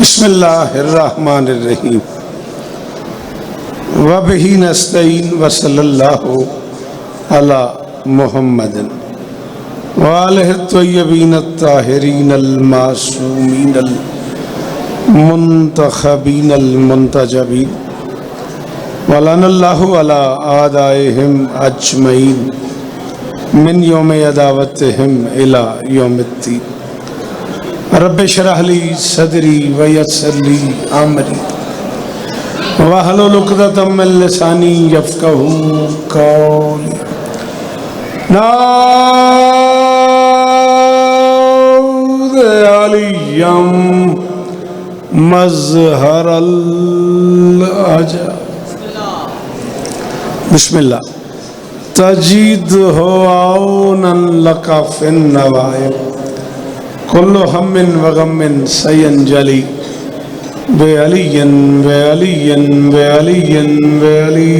बिस्मिल्लाहिर्रहमानिर्रहीम व बिही नस्तईन व सल्लल्लाहु अला मुहम्मदिन व आलिहि त्वय्यबीन अत्ताहिरीन अल मासूमीन अल मुंतखबीन अल मुंतजबीन व लअनल्लाहु अला आदाइहिम अजमईन मिन यौम अदावतिहिम इला यौमिद्दीन। रब्बि शरह ली सदरी व यस्सिर ली अमरी वहलुल उक़दतम मिन लिसानी यफ़क़हू क़ौली। नाऊज़ अलियम मज़हरल अजब। बिस्मिल्लाह। तजीद हो औनन लका फिन नवाइब कुल्लु हम्मिन व गम्मिन सयंजली बे अलियन बे अलियन बे अलियन बे अली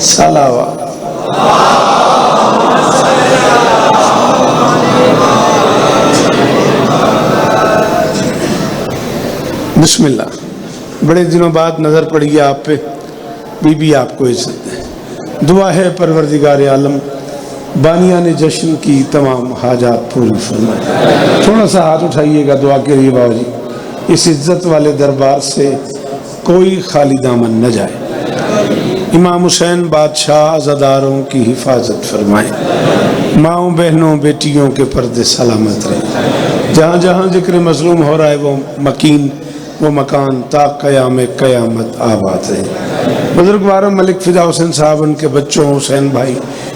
सलावा। बिस्मिल्लाह। बड़े दिनों बाद नजर पड़ी है आप पे, बीबी आपको इज्जत दे। दुआ है परवरदिगार आलम बानिया ने जश्न की तमाम हाजात पूरी फरमाए। थोड़ा सा हाथ उठाइएगा दुआ के लिए बाबा जी, इस इज्जत वाले दरबार से कोई खाली दामन न जाए। इमाम हुसैन बादशाह अज़ादारों की हिफाजत फरमाए। माओं बहनों बेटियों के पर्दे सलामत रहे। जहाँ जहाँ जिक्र मजलूम हो रहा है वो मकीन वो मकान ता क़याम क़यामत आबाद है। बुजुर्गवार मलिक फ़िदा हुसैन साहब, उनके बच्चों हुसैन भाई,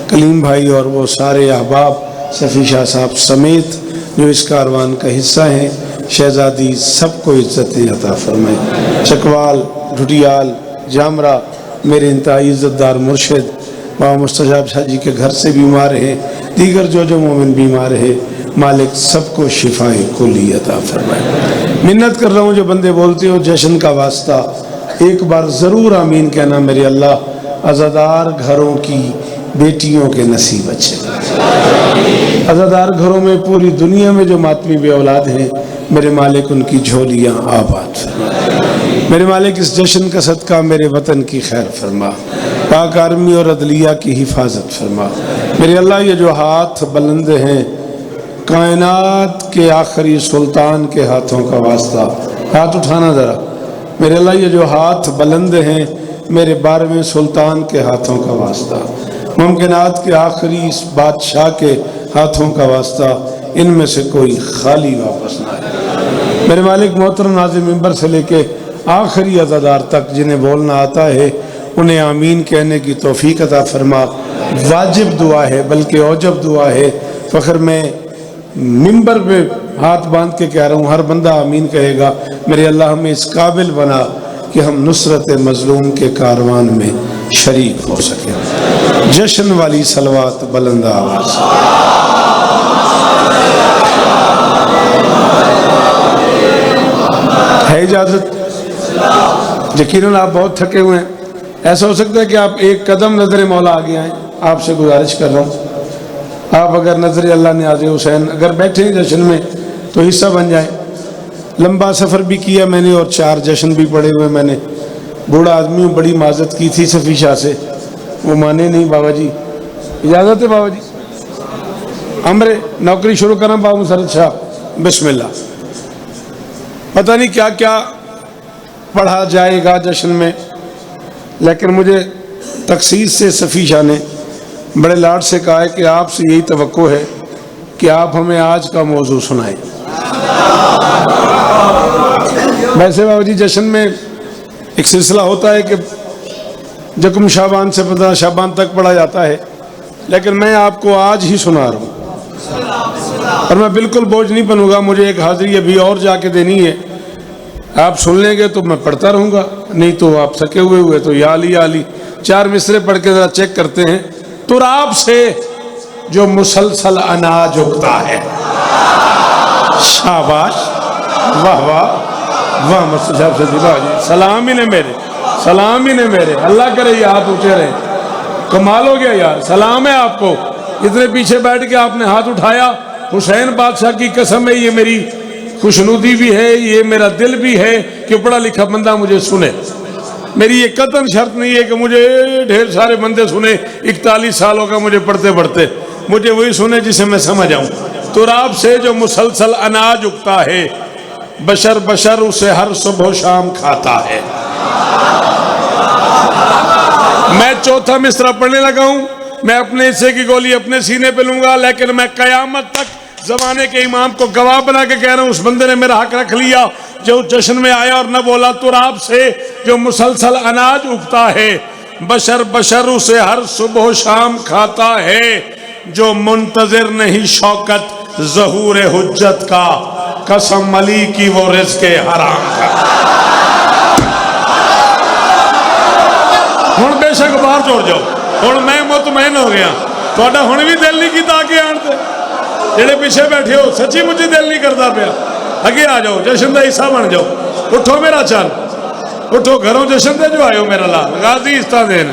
कलीम भाई और वो सारे अहबाब सफ़ी शाह साहब समेत जो इस कारवान का हिस्सा हैं, शहजादी सबको इज्जत अता फरमाए। चकवाल, ढुटियाल, जामरा, मेरे इंतहाई इज़्ज़तदार मुर्शिद बाबा मुस्तजाब शाह जी के घर से बीमार है, दीगर जो मोमिन बीमार है, मालिक सबको शिफाए कुली अता फरमाए। मिन्नत कर रहा हूँ जो बंदे बोलते हो जश्न का वास्ता, एक बार ज़रूर आमीन कहना मेरे अल्लाह अज़ादार घरों की बेटियों के नसीब अच्छे। अज़ादार घरों में पूरी दुनिया में जो मातमी बे औलाद हैं, मेरे मालिक उनकी झोलियाँ आबाद फरमा। मेरे मालिक इस जश्न का सदका मेरे वतन की खैर फरमा। पाक आर्मी और अदलिया की हिफाजत फरमा। मेरे अल्लाह ये जो हाथ बुलंद हैं, कायनात के आखिरी सुल्तान के हाथों का वास्ता, हाथ उठाना ज़रा। मेरे अल्लाह ये जो हाथ बुलंद हैं, मेरे 12वें सुल्तान के हाथों का वास्ता, मुमकिनात के आखिरी इस बादशाह के हाथों का वास्ता, इनमें से कोई खाली वापस ना आए। मेरे मालिक मोहतरम नाज़िम मिंबर से लेके आखिरी अज़ादार तक जिन्हें बोलना आता है, उन्हें आमीन कहने की तौफीक अता फरमा। वाजिब दुआ है, बल्कि औजब दुआ है। फ़ख्र में मिंबर पे हाथ बांध के कह रहा हूँ, हर बंदा आमीन कहेगा। मेरे अल्लाह हमें इस काबिल बना कि हम नुसरत मजलूम के कारवान में शरीक हो सके। जश्न वाली सलवात बुलंद आवाज़। है इजाज़त? यकीनन आप बहुत थके हुए हैं। ऐसा हो सकता है कि आप एक कदम नजर मौला आगे आए। आपसे गुजारिश कर रहा हूँ, आप अगर नजर अल्लाह ने आज़े हुसैन अगर बैठे हैं जश्न में तो हिस्सा बन जाए। लंबा सफ़र भी किया मैंने और 4 जश्न भी पड़े हुए मैंने। बूढ़ा आदमी हूँ, बड़ी माजत की थी सफ़ी शाह से, वो माने नहीं। बाबा जी इजाज़त है? बाबा जी हमरे नौकरी शुरू करा बाबू मुसरत शाह। बिस्मिल्लाह। पता नहीं क्या क्या पढ़ा जाएगा जश्न में, लेकिन मुझे तखसीस से सफ़ी शाह ने बड़े लाड से कहा है कि आपसे यही तवक्को है कि आप हमें आज का मौजू सुनाएं। वैसे बाबा जी जश्न में एक सिलसिला होता है कि जख्म शाबान से 15 शाबान तक पढ़ा जाता है, लेकिन मैं आपको आज ही सुना रहा हूँ और मैं बिल्कुल बोझ नहीं बनूंगा। मुझे एक हाजिरी अभी और जाके देनी है। आप सुन लेंगे तो मैं पढ़ता रहूँगा, नहीं तो आप थके हुए तो या अली 4 मिसरे पढ़ के ज़रा चेक करते हैं। तुराब से जो मुसलसल अनाज उगता है। शाबाश, वाह वाह वाह। मुस्तफा से दिला जी सलाम ही ने मेरे, सलाम ही ने मेरे। अल्लाह करे ये हाथ ऊंचे रहे। कमाल हो गया यार, सलाम है आपको। इतने पीछे बैठ के आपने हाथ उठाया। हुसैन बादशाह की कसम है, ये मेरी खुशनुदी भी है, ये मेरा दिल भी है कि पढ़ा लिखा बंदा मुझे सुने। मेरी ये कतन शर्त नहीं है कि मुझे ढेर सारे बंदे सुने, 41 साल होगा मुझे पढ़ते पढ़ते, मुझे वही सुने जिसे मैं समझ आऊं। तुराब से जो मुसलसल अनाज उगता है, बशर बशर उसे हर सुबह शाम खाता है। मैं चौथा मिसरा पढ़ने लगा हूं, मैं अपने हिस्से की गोली अपने सीने पे लूंगा, लेकिन मैं कयामत तक जमाने के इमाम को गवाह बना के कह रहा हूं, उस बंदे ने मेरा हक रख लिया जो जश्न में आया और न बोला तुराब से जो मुसलसल अनाज उगता है, बशर बशर उसे हर सुबह शाम खाता है, जो मुंतजिर नहीं शौकत ज़हूर हुज्जत का, कसम अली की वो रिज़्क़े हराम का। हुण बेशक बाहर छोड़ जाओ, हुण मैं मुतमैन हो गया, थोड़ा हुण भी दिल नहीं कीता आगे आण दे, जेड़े पीछे बैठे हो सच्ची मुझे दिल नहीं करता पिया, अगे आ जाओ, जश्न का हिस्सा बन जाओ, उठो मेरा चल, उठो घरों जश्न दे जो आयो मेरा लाल गाजी इस्ता देन।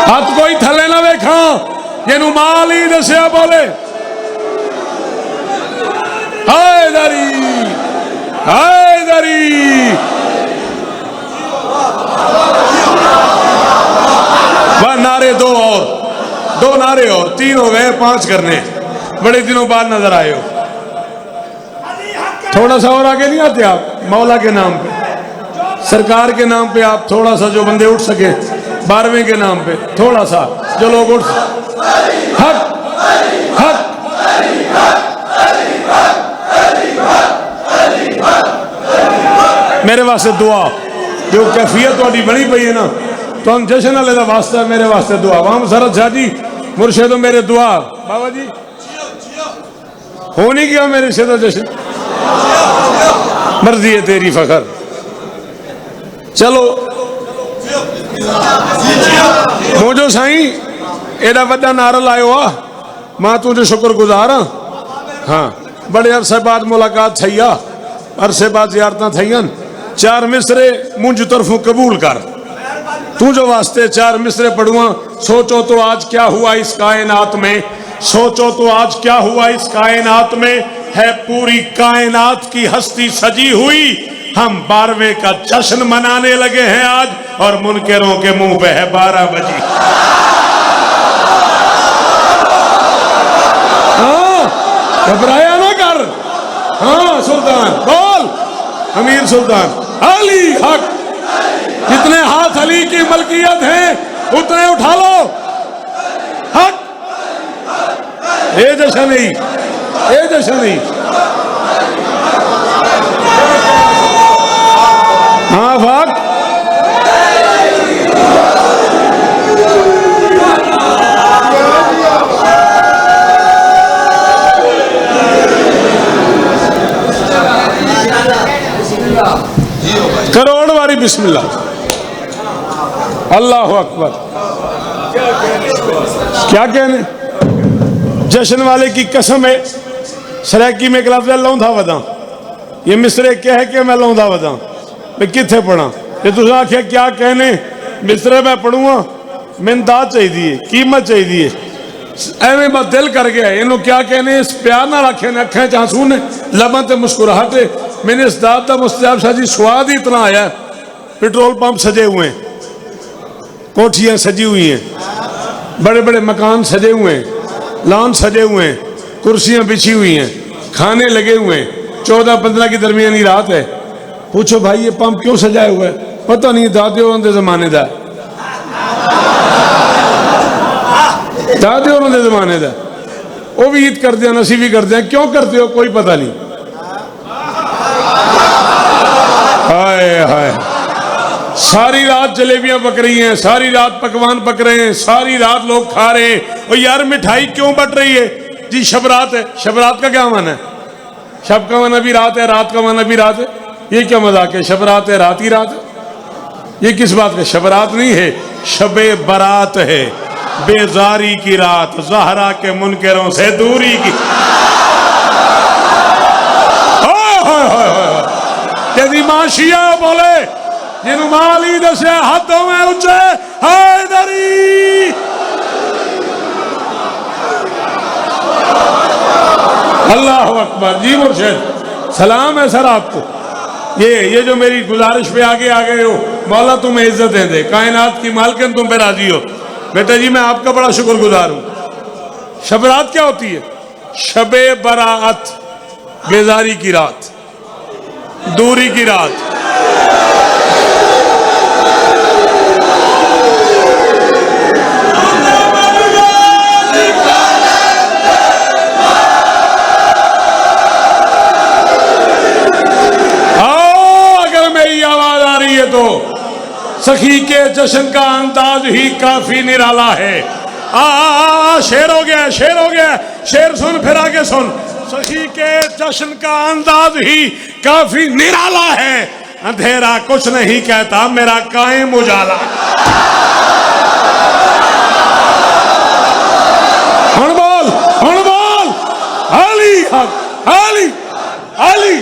हाथ कोई थले ना वेखा, जिन्हों माल ही दसिया बोले हाय दरी हाय दरी। वह नारे दो नारे और 3 हो गए, 5 करने, बड़े दिनों बाद नजर आए हो। थोड़ा सा और आगे नहीं आते आप, मौला के नाम पे, सरकार के नाम पे आप थोड़ा सा जो बंदे उठ सके, 12वें के नाम पे थोड़ा सा जो लोग उठ, हक हक मेरे वास्ते दुआ, जो कैफियत थोड़ी बनी पई है ना, तो हम जश्न वाले का वास्ता है, मेरे वास्ते दुआ। वहां सरद शाह जी मुर्शिद मेरे दुआ, बाबा जी हो नहीं गया मेरे से तो जश्न, मर्जी है तेरी फखर। चलो मोजो साईं एडा वड्डा नारा लायो आ, मां तुझे शुक्रगुजार हाँ, बड़े अरसे बाद मुलाकात थी आ, अरसे बाद जियारत थईन, 4 मिसरे मुंज तरफों कबूल कर, तू जो वास्ते 4 मिसरे पढ़ुआ। सोचो तो आज क्या हुआ इस कायनात में, सोचो तो आज क्या हुआ इस कायनात में, है पूरी कायनात की हस्ती सजी हुई, हम 12वें का जश्न मनाने लगे हैं आज, और मुनकरों के मुंह पे है 12 बजी। हाँ, घबराया ना कर, हाँ सुल्तान बोल, अमीर सुल्तान अली हक, जितने हाथ अली की मलकियत है उतने उठा लो, हक, ये जश्न नहीं, ये जश्न नहीं। हाँ भाग, करोड़ वारी बिस्मिल्लाह, अल्लाह अकबर। क्या कहने, जश्न वाले की कसम है, सराकी में एक लफ्ज़ लौंधा वदा, ये मिसरे क्या है कि मैं लौंधा वदा, मैं किथे पढ़ा, ये तुम आखिया क्या कहने, मिसरे मैं पढ़ूंगा, मैंने दाद चाहिए, कीमत चाहिए, एवं बस दिल कर गया, इन्हों क्या कहने, इस प्यार ना रखे ने, अखें च आंसू ने, लबन ते मुस्कुराहटे, मैंने इस दाद का मुस्तजाब शाह जी स्वाद ही इतना आया, पेट्रोल पंप सजे हुए हैं, कोठियां सजी हुई हैं, बड़े बड़े मकान सजे हुए हैं, लॉन सजे हुए हैं, कुर्सियां बिछी हुई हैं, खाने लगे हुए हैं, 14-15 की दरमियानी रात है। पूछो भाई ये पंप क्यों सजाया हुआ है, पता नहीं, दादे उन्होंने जमाने का, दादे उन्होंने जमाने का, वो भी ईद करते हैं, असी भी करते हैं, क्यों करते हो कोई पता नहीं। हाय हाय, सारी रात जलेबियां पक रही हैं, सारी रात पकवान पक रहे हैं, सारी रात लोग खा रहे हैं, और यार मिठाई क्यों बट रही है जी, शबरात है। शबरात का क्या माना है, शब का माना भी रात है, रात का माना भी रात है, ये क्या मजाक है, शबरात है रात ही रात है, ये किस बात का, शबरात नहीं है, शबे बरात है, बेजारी की रात, ज़हरा के मुनकरों से दूरी की। यदि माशिया बोले जिन्हों माली दसे हाथों में उच्चे हैदरी, अल्लाह अकबर। जी मुर्शिद सलाम है सर आपको। ये जो मेरी गुजारिश पे आगे आ गए हो, मौला तुम्हें इज्जतें दे, कायनात की मालकिन तुम पे राजी हो। बेटा जी मैं आपका बड़ा शुक्रगुजार हूँ। शब रात क्या होती है? शबे बराअत, बेजारी की रात, दूरी की रात। तो सखी के जश्न का अंदाज ही काफी निराला है। शेर हो गया, शेर हो गया, शेर सुन फिर आगे सुन। सखी के जश्न का अंदाज ही काफी निराला है, अंधेरा कुछ नहीं कहता मेरा कायम उजाला। हुन बोल अली हक अली अली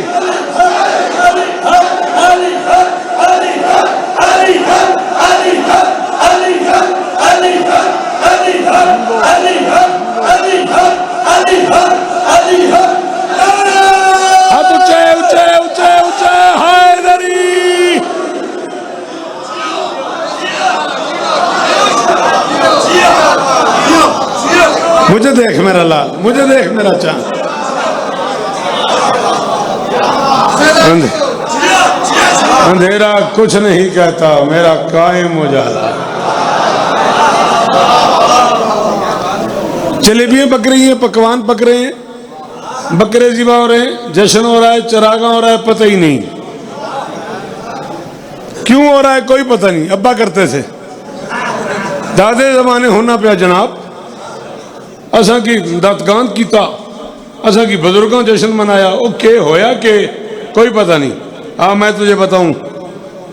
मुझे देख मेरा लाल, मुझे देख मेरा चांद। अंधेरा कुछ नहीं कहता मेरा कायम उजाला। जलेबियां पक रही हैं, पकवान पक रहे हैं, बकरे ज़िबा हो रहे हैं, जश्न हो रहा है, चरागा हो रहा है, पता ही नहीं क्यों हो रहा है, कोई पता नहीं। अब्बा करते थे, दादे जमाने होना पिया जनाब। असा की दातगान कीता, असा की बुजुर्गों जश्न मनाया। ओ के होया के कोई पता नहीं। मैं तुझे बताऊं,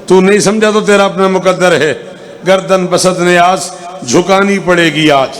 तू नहीं समझा तो तेरा अपना मुकद्दर है। गर्दन बसत ने आज झुकानी पड़ेगी आज।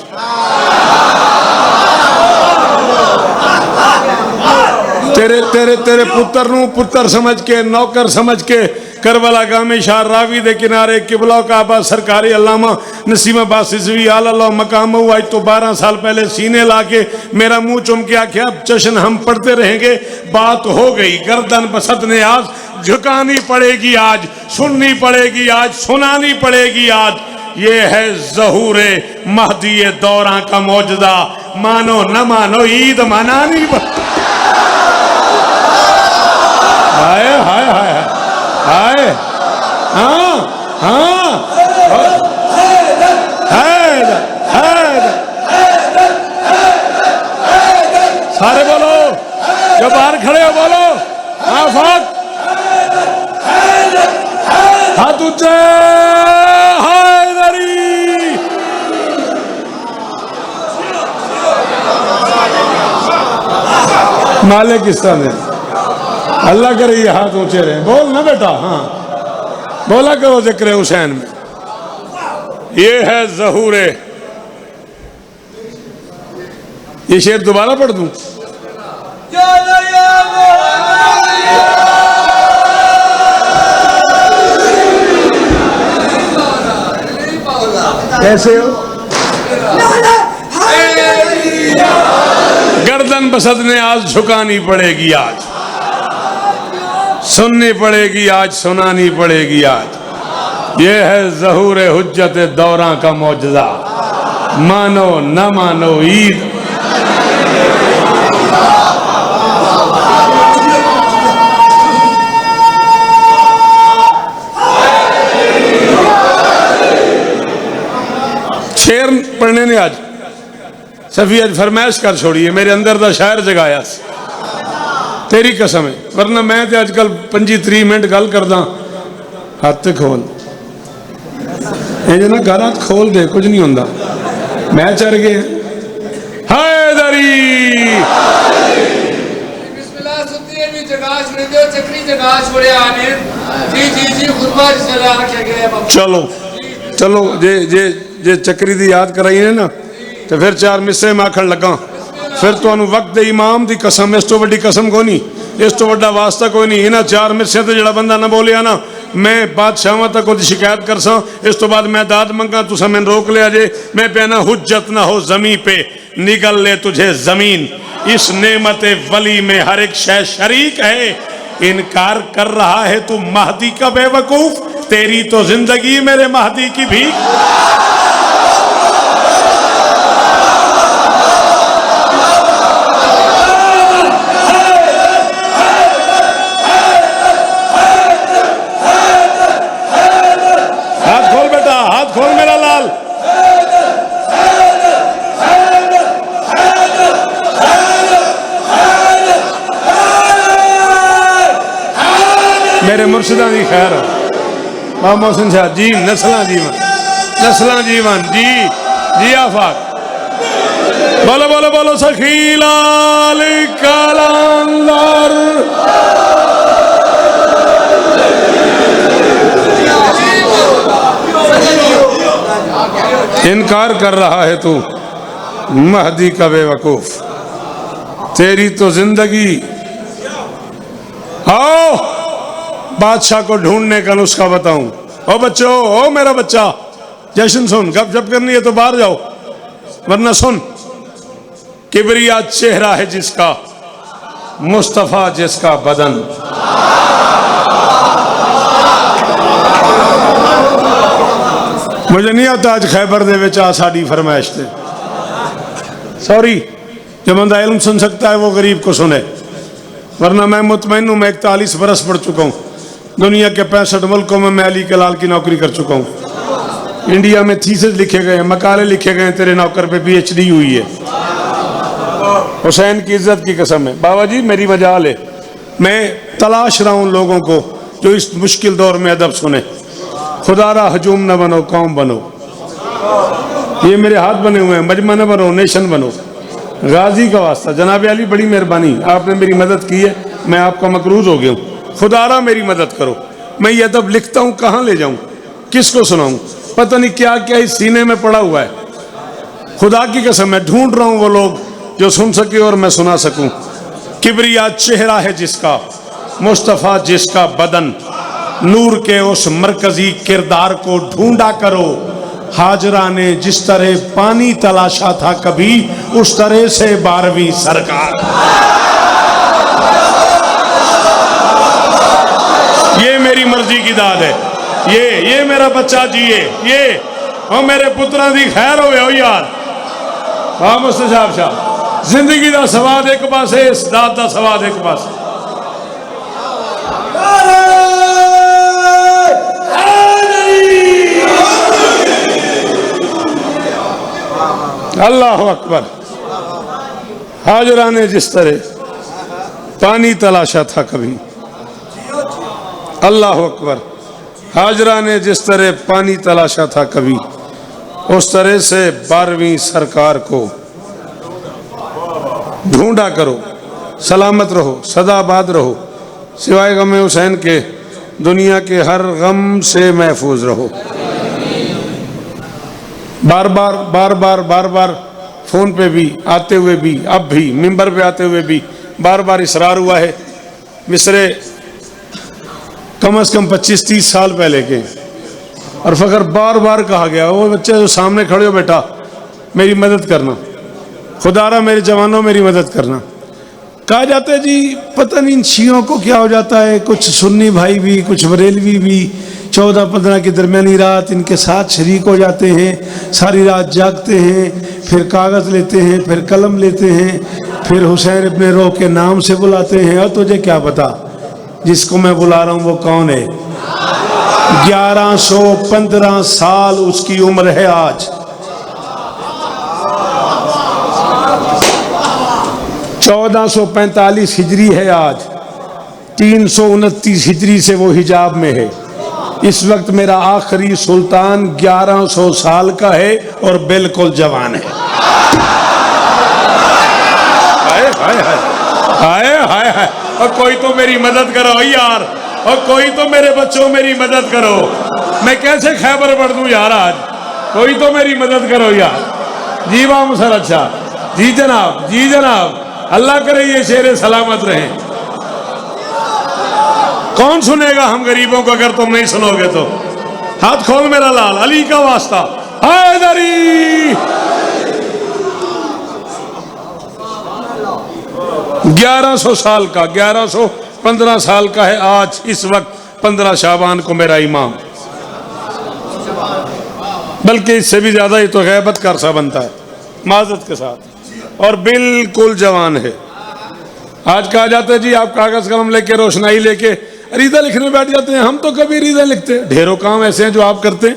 तेरे तेरे तेरे पुत्र नू पुत्र समझ के, नौकर समझ के करबला गामे शाह रावी दे किनारे किबला काबा सरकारी अल्लामा नसीम अब्बास रिजवी आला मकाम आज तो 12 साल पहले सीने लाके मेरा मुंह चुम के आख्या जश्न हम पढ़ते रहेंगे। बात हो गई, गर्दन बसत ने आज झुकानी पड़ेगी आज, सुननी पड़ेगी आज, सुनानी पड़ेगी आज। ये है ज़हूरे महदी दौरा का मौजदा, मानो न मानो ईद मनानी। हाय हाय हाय हाय, हाँ हाँ, सारे बोलो, जो बाहर खड़े हो बोलो, आफत हाथ ऊंचे, हैदरी। मालिकिस्तान है, अल्लाह करे ये हाथ ऊंचे रहे। बोल ना बेटा, हाँ बोला करो जिक्र हुसैन में। ये है ज़हूरे। ये शेर दोबारा पढ़ दूं? कैसे हो? गर्दन बसत ने आज झुकानी पड़ेगी आज, सुननी पड़ेगी आज, सुनानी पड़ेगी आज। ये है ज़हूर हुज्जत दौरा का मौजज़ा, मानो न मानो ईद। शेर पढ़ने ने आज सफी अज फरमाइश कर छोड़ी है, मेरे अंदर दा शायर जगाया तेरी कसम है। वरना मैं तो अजकल 25-30 मिनट गल करदा, हाथ खोल ना घर हाथ खोल दे, कुछ नहीं होंदा। मैं चढ़ गए हैदरी चलो चलो जे जे जे चक्री दी याद कराई है ना तो फिर 4 मिस्से में आखन लगा। फिर तो वक्त दे इमाम दी कसम, इस तो वड्डी कसम कोई नहीं, इस तो वड्डा वास्ता कोई नहीं। इन्हां 4 मिस्से ते जिहड़ा बंदा ना बोलिया ना मैं बादशाह तक को शिकायत कर सो, इस तो बाद मैं दाद मंगा तुसा मैंने रोक लिया जे, मैं पहना हुज्जत ना हो जमी पे निगल ले तुझे जमीन, इस नेमत वली में हर एक शय शरीक है, इनकार कर रहा है तू महदी का बेवकूफ, तेरी तो जिंदगी मेरे महदी की भीख। हाथ खोल बेटा, हाथ खोल मेरा लाल। मेरे मुर्शिदा दी खैर बाबा मोहसिन शाह जी, नस्ला जीवन, नस्ला जीवन जी जी आफाक। बोलो बोलो बोलो सखी लाल कलंदर। इनकार कर रहा है तू महदी का बेवकूफ, तेरी तो जिंदगी। आओ बादशाह को ढूंढने का नुस्खा बताऊं। ओ बच्चों, ओ मेरा बच्चा, जश्न सुन, गपशप करनी है तो बाहर जाओ, वरना सुन। किबरिया चेहरा है जिसका, मुस्तफा जिसका बदन। मुझे नहीं आता आज खैबर दे विच आ साडी फरमाइश थे, सॉरी। जो बंदा इल्म सुन सकता है वो गरीब को सुने, वरना मैं मुतमईन हूं, मैं 41 बरस पढ़ चुका हूं, दुनिया के 65 मुल्कों में मैं अली कलाल की नौकरी कर चुका हूं, इंडिया में थीसिस लिखे गए, मकाले लिखे गए, तेरे नौकर पे PhD हुई है। हुसैन की इज्जत की कसम है बाबा जी, मेरी मजाल है, मैं तलाश रहा हूं लोगों को जो इस मुश्किल दौर में अदब सुने। खुदारा हजूम न बनो, कौम बनो, ये मेरे हाथ बने हुए हैं, मजमा न बनो, नेशन बनो। गाजी का वास्ता, जनाब अली बड़ी मेहरबानी, आपने मेरी मदद की है, मैं आपका मकरूज हो गया हूँ, खुदारा मेरी मदद करो। मैं ये अदब लिखता हूँ, कहाँ ले जाऊँ, किसको सुनाऊँ, पता नहीं क्या क्या इस सीने में पड़ा हुआ है। खुदा की कसम मैं ढूंढ रहा हूँ वो लोग जो सुन सके और मैं सुना सकूं। किबरिया चेहरा है जिसका, मुस्तफा जिसका बदन, नूर के उस मरकजी किरदार को ढूंढा करो। हाजरा ने जिस तरह पानी तलाशा था कभी, उस तरह से 12वीं सरकार। ये मेरी मर्जी की दाद है, ये मेरा बच्चा जिए, ये और मेरे पुत्रा दी खैर होवे हो यार। हाँ मुस्तफा साहब, जिंदगी का सवाद एक पास है, इस दाद का सवाद एक पास। अल्लाह अकबर। हाजरा ने जिस तरह पानी तलाशा था कभी, अल्लाह अकबर। हाजरा ने जिस तरह पानी तलाशा था कभी, उस तरह से 12वीं सरकार को ढूंढा करो। सलामत रहो, सदाबाद रहो, सिवाय गम हुसैन के दुनिया के हर गम से महफूज रहो। बार बार फोन पे भी आते हुए भी, अब भी मिंबर पे आते हुए भी बार बार इसरार हुआ है। मिसरे कम से कम 25-30 साल पहले के, और फकर बार बार कहा गया, वो बच्चे जो सामने खड़े हो बेटा मेरी मदद करना, खुदारा मेरे जवानों मेरी मदद करना। कहा जाता है जी पता नहीं इन शियों को क्या हो जाता है, कुछ सुन्नी भाई भी कुछ बरेलवी भी 14-15 की दरमियानी रात इनके साथ शरीक हो जाते हैं, सारी रात जागते हैं, फिर कागज़ लेते हैं, फिर कलम लेते हैं, फिर हुसैन इब्ने रोह के नाम से बुलाते हैं। और तुझे क्या पता जिसको मैं बुला रहा हूँ वो कौन है? 1115 साल उसकी उम्र है आज। 1445 हिजरी है आज, 329 हिजरी से वो हिजाब में है। इस वक्त मेरा आखिरी सुल्तान 1100 साल का है और बिल्कुल जवान है। हाय हाय हाय हाय हाय हाय। और कोई तो मेरी मदद करो यार, और कोई तो मेरे बच्चों मेरी मदद करो। मैं कैसे खैबर बढ़ दूं यार आज, कोई तो मेरी मदद करो यार। जी वाह सर, अच्छा जी जनाब, जी जनाब, अल्लाह करे ये शेर सलामत रहे। कौन सुनेगा हम गरीबों को अगर तुम नहीं सुनोगे तो? हाथ खोल मेरा लाल, अली का वास्ता, हैदरी। 1100 साल का, 1115 साल का है आज इस वक्त 15 शाबान को मेरा इमाम, बल्कि इससे भी ज्यादा ही तो गैबत का अरसा बनता है माजरत के साथ, और बिल्कुल जवान है। आज कहा जाता है जी आप कागज कलम लेके रोशनाई लेके रीदा लिखने बैठ जाते हैं। हम तो कभी रीदा लिखते, ढेरों काम ऐसे हैं जो आप करते हैं,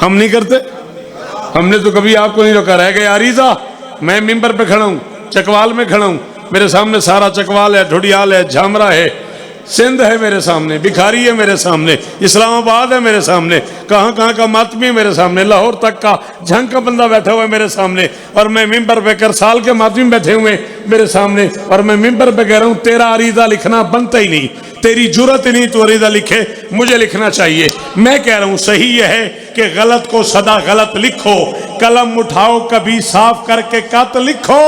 हम नहीं करते। हमने तो कभी आपको नहीं रोका, रह गया रीदा। मैं मिंबर पे खड़ा हूं, चकवाल में खड़ा हूं, मेरे सामने सारा चकवाल है, ढुडियाल है, झामरा है, सिंध है मेरे सामने, भिखारी है मेरे सामने, इस्लामाबाद है मेरे सामने, कहाँ कहाँ का मातमी है मेरे सामने, लाहौर तक का झंग का बंदा बैठा हुआ है मेरे सामने, और मैं मिंबर पे करसाल के मातमी बैठे हुए मेरे सामने, और मैं मिंबर पे कह रहा हूँ तेरा अरीदा लिखना बनता ही नहीं, तेरी जुर्रत ही नहीं तू अरीदा लिखे, मुझे लिखना चाहिए। मैं कह रहा हूँ सही यह है कि गलत को सदा गलत लिखो, कलम उठाओ कभी साफ करके कत लिखो।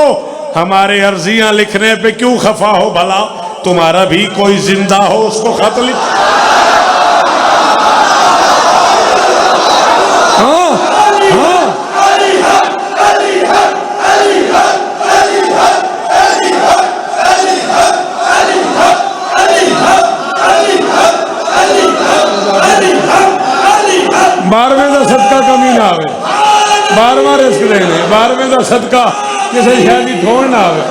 हमारे अर्जियां लिखने पे क्यों खफा हो भला, तुम्हारा भी कोई जिंदा हो उसको खत लिख। हाँ हाँ, बारहवें का सदका कमी ना आवे, 12वां रिस्क देने, 12वें का सदका किसी शायद ही थोड़ ना आवे।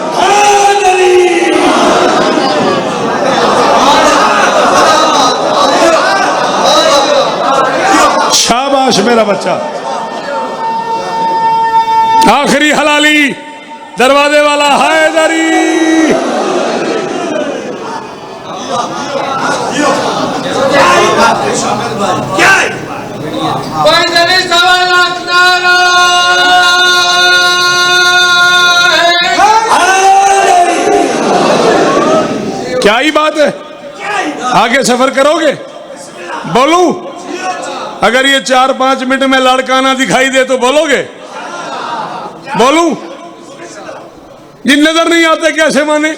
शाबाश मेरा बच्चा। आखिरी हलाली दरवाजे वाला हैदरी। क्या ही बात है, आगे सफर करोगे? बोलूं? अगर ये 4-5 मिनट में लड़काना दिखाई दे तो बोलोगे? बोलूं? जिन नजर नहीं आते कैसे माने,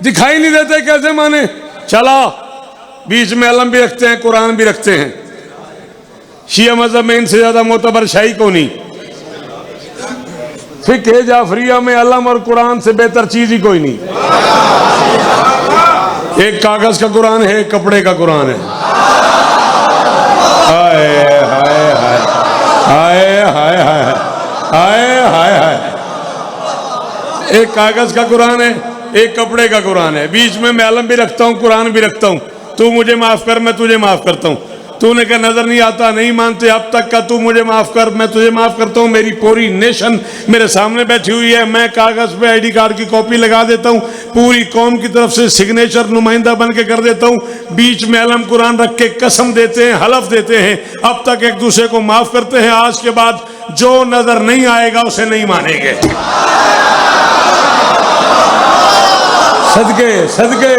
दिखाई नहीं देते कैसे माने? चला, बीच में अलम भी रखते हैं, कुरान भी रखते हैं। शिया मजहब में इनसे ज्यादा मोतबर शाही को नहीं। फिक्र जाफरिया में अलम और कुरान से बेहतर चीज ही कोई नहीं। एक कागज का कुरान है, एक कपड़े का कुरान है। हाय हाय हाय हाय हाय हाय हाय हाय हाय। एक कागज का कुरान है, एक कपड़े का कुरान है। बीच में मैं अलम भी रखता हूँ, कुरान भी रखता हूँ। तू मुझे माफ कर, मैं तुझे माफ करता हूँ। तूने कहा नजर नहीं आता, नहीं मानते अब तक का, तू मुझे माफ कर, मैं तुझे माफ करता हूँ। मेरी पूरी नेशन मेरे सामने बैठी हुई है, मैं कागज पे आईडी कार्ड की कॉपी लगा देता हूँ, पूरी कौम की तरफ से सिग्नेचर नुमाइंदा बन के कर देता हूँ। बीच में अलम कुरान रख के कसम देते हैं, हलफ देते हैं, अब तक एक दूसरे को माफ करते हैं। आज के बाद जो नजर नहीं आएगा उसे नहीं मानेंगे। सदके सदके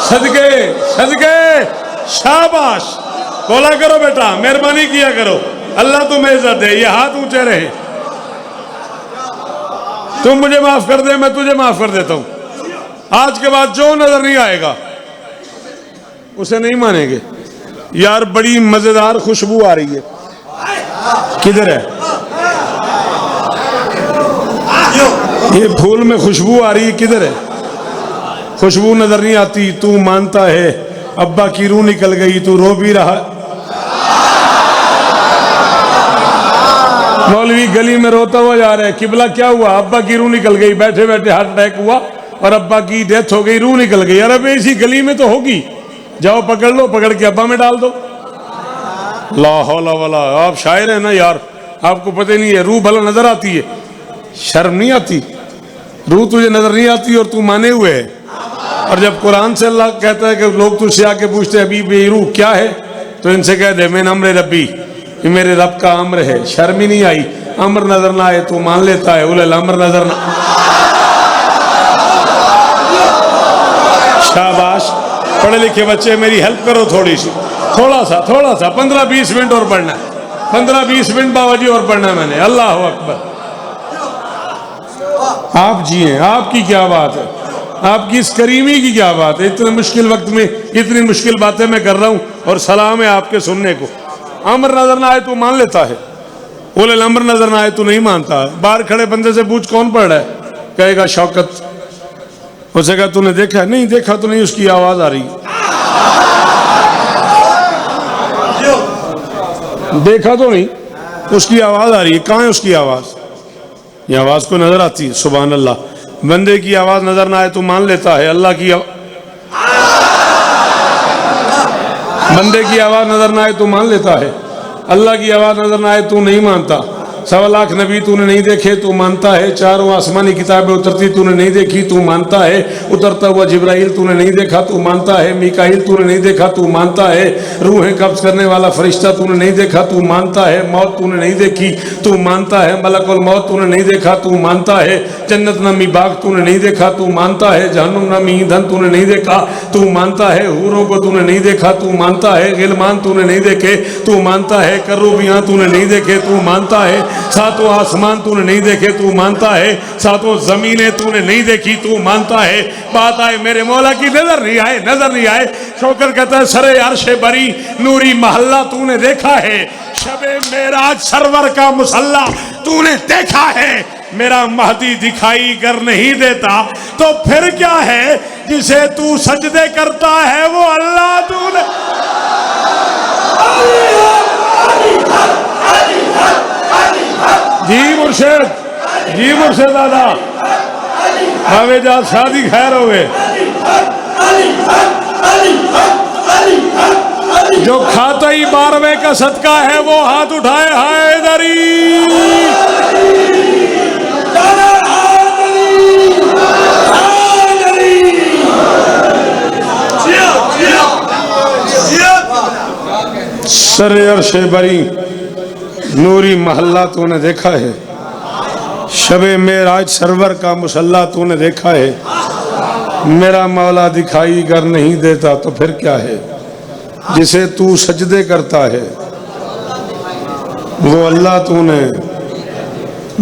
सदके सदके, शाबाश। बोला करो बेटा, मेहरबानी किया करो, अल्लाह तुम्हें इज्जत दे। ये हाथ ऊंचे रहे। तुम मुझे माफ कर दे, मैं तुझे माफ कर देता हूं। आज के बाद जो नजर नहीं आएगा उसे नहीं मानेंगे। यार बड़ी मजेदार खुशबू आ रही है, किधर है ये फूल में खुशबू आ रही है, किधर है? खुशबू नजर नहीं आती। तू मानता है अब्बा की रूह निकल गई, तू रो भी रहा। मौलवी गली में रोता हुआ जा रहा है, किबला क्या हुआ? अब्बा की रूह निकल गई, बैठे बैठे हार्ट अटैक हुआ और अब्बा की डेथ हो गई, रूह निकल गई। अरे इसी गली में तो होगी, जाओ पकड़ लो, पकड़ के अब्बा में डाल दो। ला हौला वला, आप शायर है ना यार, आपको पता नहीं है रूह भला नजर आती है, शर्म नहीं आती? रूह तुझे नजर नहीं आती और तू माने हुए है। और जब कुरान से अल्लाह कहता है कि लोग तुझसे आके पूछते हैं अभी ये रूह क्या है, तो इनसे कह दे मैं अम्र रब्बी, ये मेरे रब का अम्र है। शर्म ही नहीं आई? अम्र नजर ना आए तो मान लेता है, उलल अम्र नजर ना। शाबाश, पढ़े लिखे बच्चे मेरी हेल्प करो थोड़ी सी, थोड़ा सा 15-20 मिनट और पढ़ना है, 15-20 मिनट बाबाजी और पढ़ना है मैंने। अल्लाह अकबर। आप जिए, आपकी क्या बात है? आपकी इस करीमी की क्या बात है? इतने मुश्किल वक्त में इतनी मुश्किल बातें मैं कर रहा हूँ और सलाम है आपके सुनने को। अमर नजर ना आए तो मान लेता है, बोले अमर नजर ना आए तो नहीं मानता। बाहर खड़े बंदे से पूछ कौन पढ़ रहा है, कहेगा शौकत। उसे कहा तूने देखा है? नहीं देखा तो नहीं, उसकी आवाज आ रही। देखा तो नहीं, उसकी आवाज आ रही है। कहाँ है उसकी आवाज? ये आवाज को नजर आती है। सुभान अल्लाह। बंदे की आवाज नजर ना आए तो मान लेता है, अल्लाह की बंदे की आवाज नजर ना आए तो मान लेता है, अल्लाह की आवाज नजर ना आए तो नहीं मानता। 1.25 लाख नबी तूने नहीं देखे तू मानता है, 4 आसमानी किताबें उतरती तूने नहीं देखी तू मानता है, उतरता हुआ जिब्राइल तूने नहीं देखा तू मानता है, मीकाइल तूने नहीं देखा तू मानता है, रूहें कब्ज करने वाला फरिश्ता तूने नहीं देखा तू मानता है, मौत तूने नहीं देखी तू मानता है, मलकुल मौत तूने नहीं देखा तू मानता है, जन्नत नमी बाग तूने नहीं देखा तू मानता है, जहन्नुम नमी ईंधन तूने नहीं देखा तू मानता है, हूरों को तूने नहीं देखा तू मानता है, गिलमान तूने नहीं देखे तू मानता है, करूबियां तूने नहीं देखे तू मानता है, 7 आसमान तूने नहीं देखे तू मानता है, 7 जमीनें तूने नहीं देखी तू मानता है। बात आए मेरे मौला की नजर नहीं आए, नजर नहीं आए। शौकर कहता है सरे अर्शे बरी नूरी महल्ला तूने देखा है, शबे मेराज सरवर का मुसल्ला तूने देखा है, मेरा महदी दिखाई कर नहीं देता तो फिर क्या है, जिसे तू सजदे करता है वो अल्लाह तूने। जी मुर्शिद दादा भावेजाद शादी खैर हो गए। जो खाता ही 12वें का सदका है वो हाथ उठाए, हाय दरी सरे अर्शे बरी नूरी महल्ला तूने देखा है, शबे मेराज सरवर का मुसल्ला तूने देखा है, मेरा मौला दिखाई कर नहीं देता तो फिर क्या है, जिसे तू सजदे करता है वो अल्लाह तूने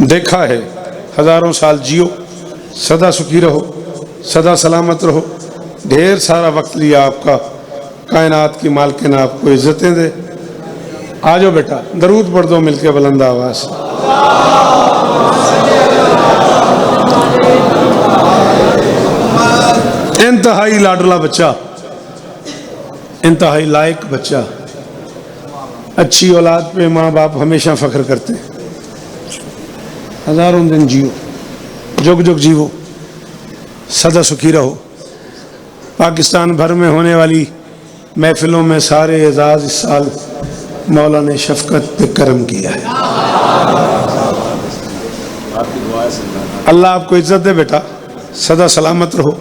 देखा है। हजारों साल जियो, सदा सुखी रहो, सदा सलामत रहो। ढेर सारा वक्त लिया आपका, कायनात की मालकिन आपको इज्जतें दे। आ जाओ बेटा, दरूद पढ़ दो मिलके बुलंद आवाज। इंतहाई लाडला बच्चा, इंतहाई लायक बच्चा, अच्छी औलाद पे माँ बाप हमेशा फख्र करते हैं। हजारों दिन जियो, जुग जुग जीवो, सदा सुखी रहो। पाकिस्तान भर में होने वाली महफिलों में सारे एजाज इस साल मौला ने शफकत पे करम किया है। अल्लाह आपको इज्जत दे बेटा, सदा सलामत रहो,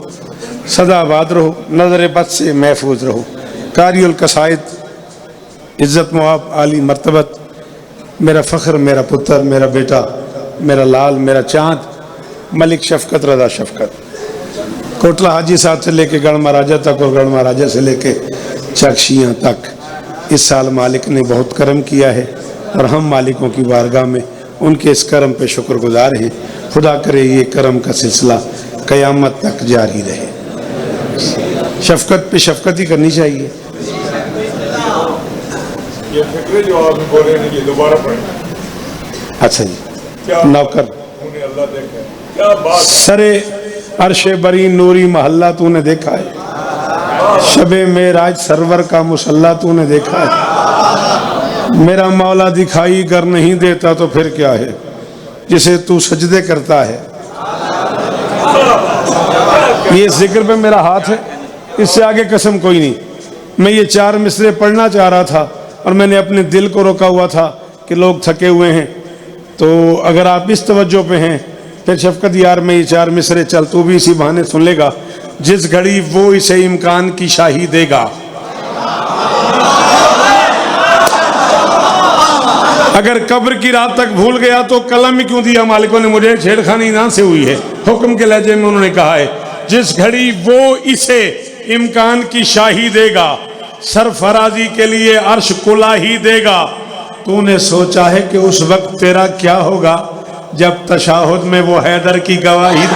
सदा आबाद रहो, नजर बद से महफूज रहो। कारियुल कसायद, इज्जत मुआब, आली मर्तबत, मेरा फ़ख्र, मेरा पुत्र, मेरा बेटा, मेरा लाल, मेरा चाँद, मलिक शफकत रजा शफकत, कोटला हाजी साहब से लेके गढ़ महाराजा तक और गढ़ महाराजा से लेके चकशियाँ तक इस साल मालिक ने बहुत करम किया है और हम मालिकों की बारगाह में उनके इस करम पे शुक्रगुजार हैं। खुदा करे ये करम का सिलसिला क़यामत तक जारी रहे। शफकत पे शफकत ही करनी चाहिए। ये फिक्रे जो आप बोल रहे हैं ये दोबारा पढ़ें। अच्छा जी, नौकर उन्हें अल्लाह देखे, क्या बात। सरे अर्शे बरी नूरी महल्ला तूने देखा है, शबे मेराज सरवर का मुसल्ला तूने देखा है, मेरा मौला दिखाई कर नहीं देता तो फिर क्या है, जिसे तू सजदे करता है। ये जिक्र पे मेरा हाथ है, इससे आगे कसम कोई नहीं। मैं ये 4 मिसरे पढ़ना चाह रहा था और मैंने अपने दिल को रोका हुआ था कि लोग थके हुए हैं, तो अगर आप इस तवज्जो पे हैं फिर शफकत यार मैं ये 4 मिसरे चल तू भी इसी बहाने सुन लेगा। जिस घड़ी वो इसे इम्कान की शाही देगा, अगर कब्र की रात तक भूल गया तो कलम ही क्यों दिया मालिकों ने मुझे। छेड़खानी ना से हुई है, हुक्म के लहजे में उन्होंने कहा है जिस घड़ी वो इसे इम्कान की शाही देगा, सरफराजी के लिए अर्श कुला ही देगा। तूने सोचा है कि उस वक्त तेरा क्या होगा जब तशाहुद में वो हैदर की गवाही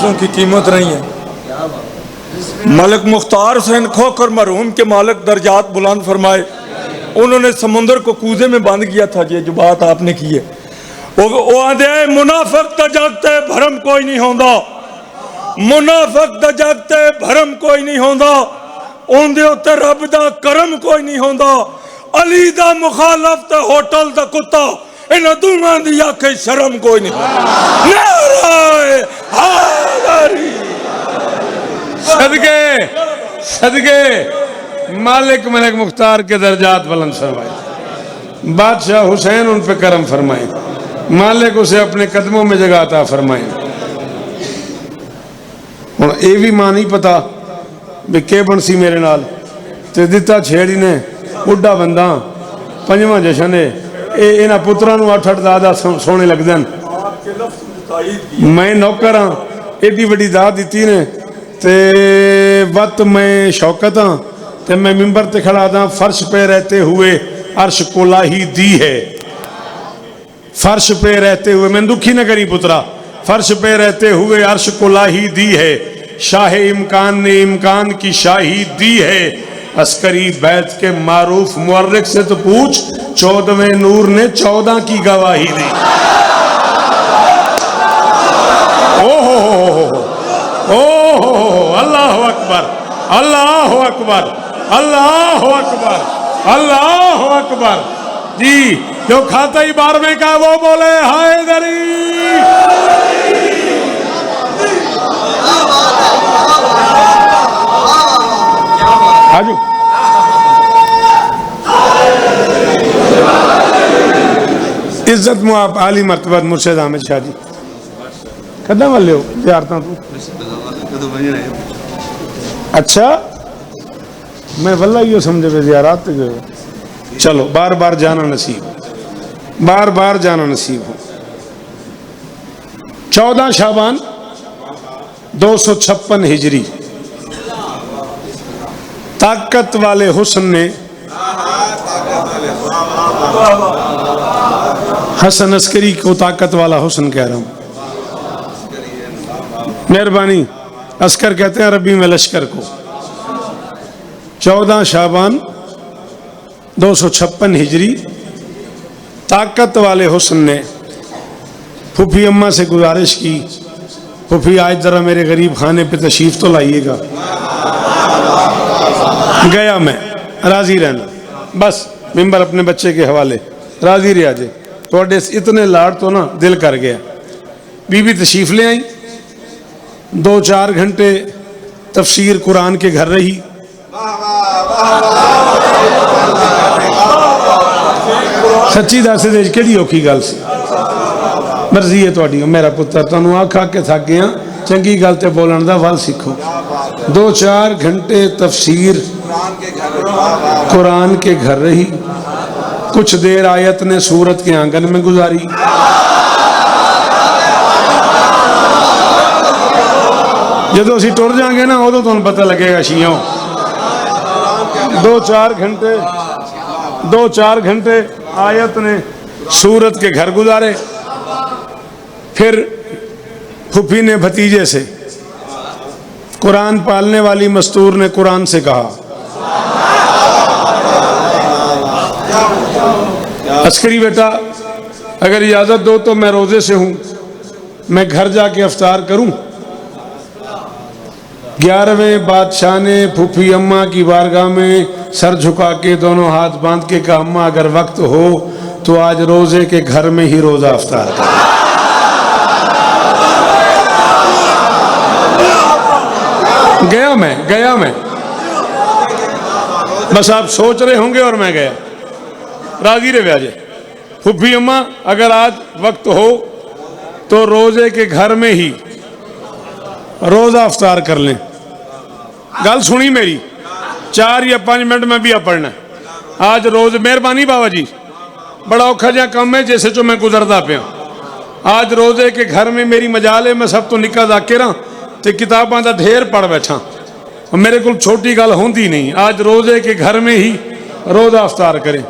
लफ्ज़ों की कीमत नहीं है। मलिक मुख्तार हुसैन खोखर मरहूम के मालिक दर्जात बुलंद फरमाए, उन्होंने समुंदर को कूजे में बंद किया था। ये जो बात आपने की है, वो आदे मुनाफिक तो जगते भरम कोई नहीं होंदा, मुनाफिक तो जगते भरम कोई नहीं होंदा, उनके उत्ते रब दा करम कोई नहीं होंदा। अली दा मुखालफ ते होटल दा कुत्ता, इन्हां दोवां दी आखे शर्म कोई नहीं। नारे हैदरी। सदके सदके मालिक मलिक मुख्तार के दर्जात बुलंद फरमाए, बादशाह हुसैन उन पे करम फरमाए, मालिक उसे अपने कदमों में जगह अता फरमाए। हुण ये भी मां नहीं पता भी के बनसी मेरे नाल ते दिता छेड़ी ने बुढ़ा बंदा पंजवां जशन है, इन्हां पुत्रां नूं 8-8 दादा सोने लगदे न। मैं नौकर हाँ, एडी वड्डी दाद दी ने ते वत मैं शौकत हाँ, ते मैं मिंबर ते खड़ा था। फर्श पे रहते हुए अर्श कोलाही दी है, फर्श पे रहते हुए, मैं दुखी न करी पुत्रा, फर्श पे रहते हुए अर्श कोलाही दी है। शाह इम्कान ने इम्कान की शाही दी है। अस्करी बैत के मारूफ मुअर्रिख से तो पूछ, 14वें नूर ने 14 की गवाही दी। ओहो अल्लाह अकबर, अल्लाह अकबर, अल्लाह अकबर, अल्लाह अकबर। जी जो खाता ही 12वें का वो बोले हैदरी। आजू इज्जत मुआब आली मर्तबत मुर्शिद आमिद शाह जी कदम वाले हो जियारतां तू। अच्छा मैं वल्ला यो समझे पे जियारत गए। चलो बार बार जाना नसीब, बार बार जाना नसीब हो। 14 शाबान 256 हिजरी, ताकत वाले हुस्न ने हसन अस्करी को ताकत वाला हुस्न कह रहा हूं, मेहरबानी। अस्कर कहते हैं अरबी में लश्कर को। 14 शाबान 256 हिजरी, ताकत वाले हुस्न ने फूफी अम्मा से गुजारिश की, फूफी आज जरा मेरे गरीब खाने पे तशरीफ तो लाइएगा। गया मैं, राजी रहना, बस मिंबर अपने बच्चे के हवाले, राजी रहा जे। थोड़े इतने लाड़ तो ना दिल कर गया। बीबी तशरीफ ले आई, 2-4 घंटे तफसीर कुरान के घर रही। सच्ची दस दे केड़ी औखी गल सी, मर्जी है तुहाडी। मेरा पुत्र तुहानू आख आख के थक गया, चंगी गल ते बोलण दा वल सीखो। 2-4 घंटे तफसीर कुरान के घर रही। कुछ देर आयत ने सूरत के आंगन में गुजारी। जो असी टुर जाएंगे ना उदों तुहानू पता लगेगा शियों। 2-4 घंटे आयत ने सूरत के घर गुजारे। फिर फूफी ने भतीजे से, कुरान पालने वाली मस्तूर ने कुरान से कहा, अस्करी बेटा अगर इजाजत दो तो मैं रोजे से हूं, मैं घर जाके अफ्तार करूं। 11वें बादशाह ने फूफी अम्मा की बारगाह में सर झुका के दोनों हाथ बांध के कहा, अम्मा अगर वक्त हो तो आज रोजे के घर में ही रोजा अफ्तार कर। गया मैं बस आप सोच रहे होंगे और मैं गया। राजी रहे व्याजे। फूफी अम्मा अगर आज वक्त हो तो रोजे के घर में ही रोजा अफ्तार कर लें। गल सुनी मेरी, 4 या 5 मिनट में भी पढ़ना आज रोज। मेहरबानी बाबा जी, बड़ा औखा जहा कम है जैसे चो मैं गुजरता पिया। आज रोजे के घर में मेरी मजाल है, मैं सब तो निका जाकिर हाँ ते किताबां दा ढेर पढ़ बैठा, मेरे को छोटी गल होंदी नहीं। आज रोजे के घर में ही रोजा अफ्तार करें।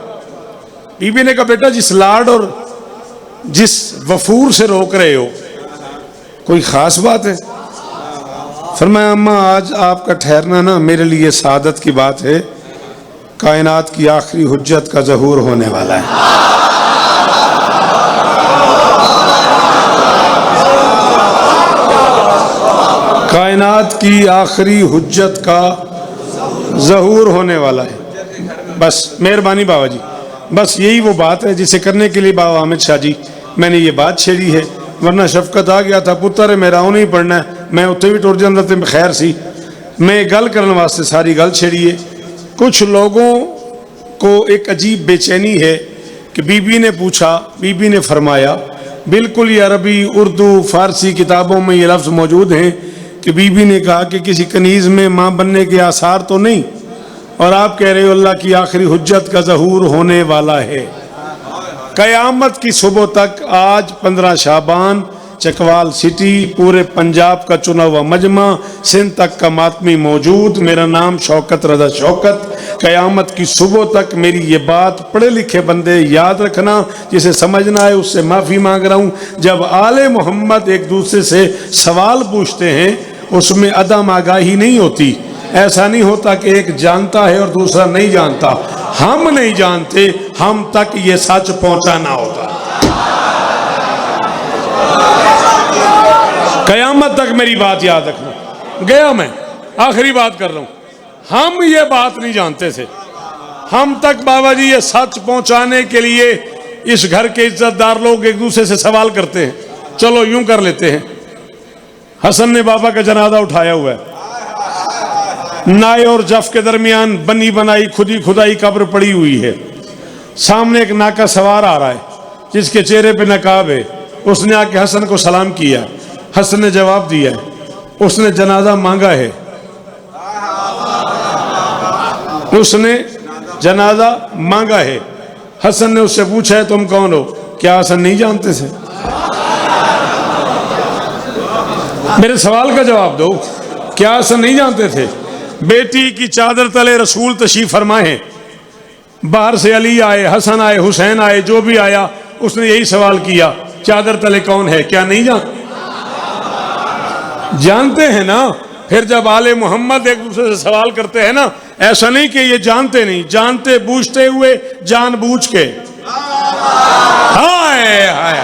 बीबी ने कहा बेटा जिस लाड और जिस वफूर से रोक रहे हो कोई खास बात है? फरमाया अम्मा आज आपका ठहरना ना मेरे लिए सादत की बात है, कायनात की आखिरी हुज्जत का ज़हूर होने वाला है। कायनात की आखिरी हुज्जत का ज़हूर होने वाला है। बस मेहरबानी बाबा जी, बस यही वो बात है जिसे करने के लिए बाबा हामिद शाह जी मैंने ये बात छेड़ी है, वरना शफकत आ गया था पुत्र है मेरा उन्हें ही पढ़ना है, मैं उत्थे भी टुर जाता तो खैर सी। मैं गल करने वास्ते सारी गल छेड़ी है। कुछ लोगों को एक अजीब बेचैनी है कि बीबी ने पूछा, बीबी ने फरमाया, बिल्कुल ही अरबी उर्दू फारसी किताबों में ये लफ्ज़ मौजूद हैं कि बीबी ने कहा कि किसी कनीज़ में माँ बनने के आसार तो नहीं, और आप कह रहे हो अल्लाह की आखिरी हुज्जत का ज़हूर होने वाला है। क़यामत की सुबह तक आज 15 शाबान चकवाल सिटी, पूरे पंजाब का चुना हुआ मजमा, सिंध तक का मातमी मौजूद। मेरा नाम शौकत रज़ा शौकत। क़यामत की सुबह तक मेरी ये बात पढ़े लिखे बंदे याद रखना, जिसे समझना है उससे माफ़ी मांग रहा हूँ। जब आले मोहम्मद एक दूसरे से सवाल पूछते हैं उसमें अदम आगाही नहीं होती। ऐसा नहीं होता कि एक जानता है और दूसरा नहीं जानता। हम नहीं जानते, हम तक ये सच पहुंचाना होता। कयामत तक मेरी बात याद रखना। गया मैं आखिरी बात कर रहा हूं, हम ये बात नहीं जानते थे। हम तक बाबा जी ये सच पहुंचाने के लिए इस घर के इज्जतदार लोग एक दूसरे से सवाल करते हैं। चलो यूं कर लेते हैं, हसन ने बाबा का जनाजा उठाया हुआ है, नाए और जफ के दरमियान बनी बनाई खुदी खुदाई कब्र पड़ी हुई है। सामने एक नाका सवार आ रहा है जिसके चेहरे पे नकाब है। उसने आके हसन को सलाम किया, हसन ने जवाब दिया, उसने जनाजा मांगा है, उसने जनाजा मांगा है। हसन ने उससे पूछा है तुम कौन हो? क्या हसन नहीं जानते थे? मेरे सवाल का जवाब दो, क्या हसन नहीं जानते थे? बेटी की चादर तले रसूल तशरीफ फरमाए हैं। बाहर से अली आए, हसन आए, हुसैन आए, जो भी आया उसने यही सवाल किया, चादर तले कौन है? क्या नहीं जानते हैं ना? फिर जब आले मोहम्मद एक दूसरे से सवाल करते हैं ना, ऐसा नहीं कि ये जानते नहीं, जानते बूझते हुए जानबूझ के। हाय हाय,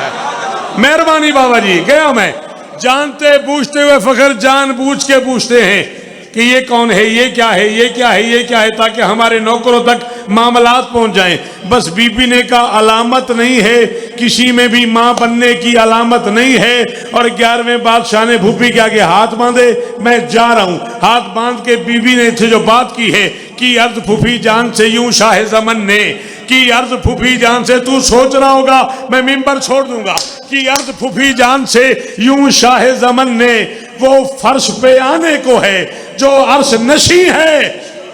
मेहरबानी बाबा जी, गया मैं। जानते बूझते हुए फखर जानबूझ के पूछते हैं कि ये कौन है, ये क्या है, ये क्या है, ये क्या है, ताकि हमारे नौकरों तक मामलात पहुंच जाएं। बस बीबी ने कहा अलामत नहीं है, किसी में भी मां बनने की अलामत नहीं है। और 11वें बादशाह ने भूपी के आगे हाथ बांधे, मैं जा रहा हूं। हाथ बांध के बीबी ने थे जो बात की है कि अर्ज फूफी जान से यूं शाह ज़मन ने कि अर्ज फूफी जान से, तू सोच रहा होगा मैं मिंबर छोड़ दूंगा, कि अर्ज फूफी जान से यूं शाह ज़मन ने वो फर्श पे आने को है जो अर्श नशी है,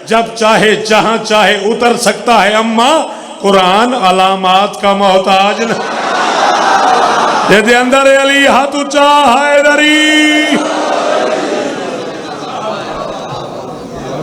जब चाहे जहां चाहे उतर सकता है। अम्मा कुरान अलामात का मोहताज न। अंदर अली हाथ ऊंचा हैदरी।